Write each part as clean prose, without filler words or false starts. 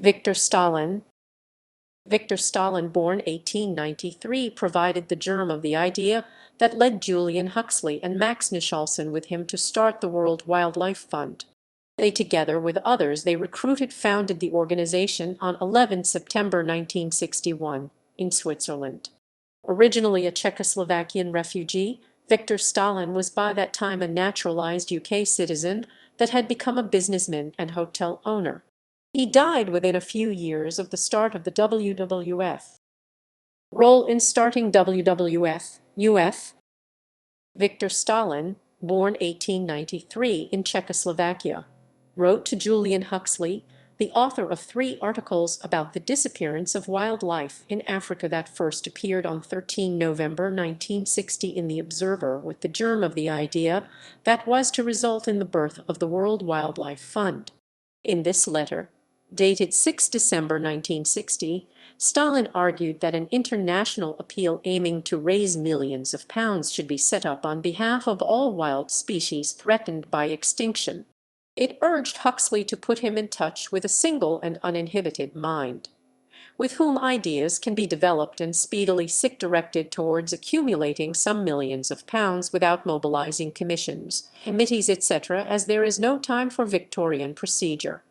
Victor Stalin. Victor Stalin, born 1893, provided the germ of the idea that led Julian Huxley and Max Nicholson with him to start the World Wildlife Fund. They, together with others they recruited, founded the organization on 11 September 1961 in Switzerland. Originally a Czechoslovakian refugee, Victor Stalin was by that time a naturalized UK citizen that had become a businessman and hotel owner. He died within a few years of the start of the WWF. Role in starting WWF, UF. Victor Stalin, born 1893 in Czechoslovakia, wrote to Julian Huxley, the author of 3 articles about the disappearance of wildlife in Africa that first appeared on 13 November 1960 in The Observer, with the germ of the idea that was to result in the birth of the World Wildlife Fund. In this letter, dated 6 December 1960, Stalin argued that an international appeal aiming to raise millions of pounds should be set up on behalf of all wild species threatened by extinction. It urged Huxley to put him in touch with a single and uninhibited mind, with whom ideas can be developed and speedily directed towards accumulating some millions of pounds without mobilizing commissions, committees, etc., as there is no time for Victorian procedure.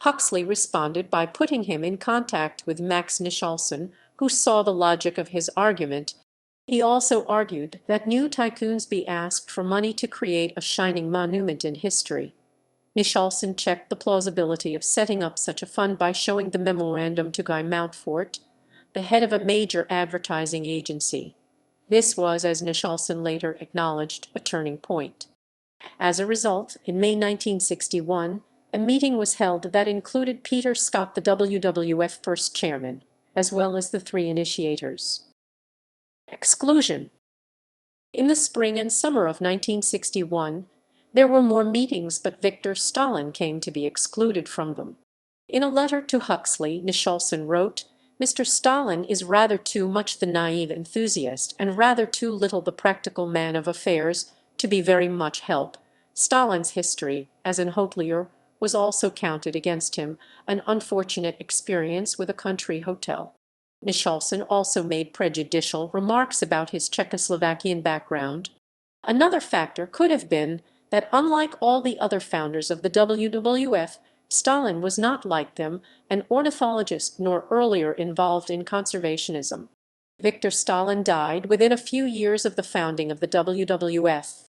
Huxley responded by putting him in contact with Max Nicholson, who saw the logic of his argument. He also argued that new tycoons be asked for money to create a shining monument in history. Nicholson checked the plausibility of setting up such a fund by showing the memorandum to Guy Mountfort, the head of a major advertising agency. This was, as Nicholson later acknowledged, a turning point. As a result, in May 1961, a meeting was held that included Peter Scott, the WWF first chairman, as well as the 3 initiators. Exclusion. In the spring and summer of 1961, there were more meetings, but Victor Stalin came to be excluded from them. In a letter to Huxley, Nicholson wrote, "Mr. Stalin is rather too much the naive enthusiast and rather too little the practical man of affairs to be very much help." Stalin's history, as an hotelier, was also counted against him, an unfortunate experience with a country hotel. Nicholson also made prejudicial remarks about his Czechoslovakian background. Another factor could have been that, unlike all the other founders of the WWF, Stalin was not, like them, an ornithologist nor earlier involved in conservationism. Victor Stalin died within a few years of the founding of the WWF.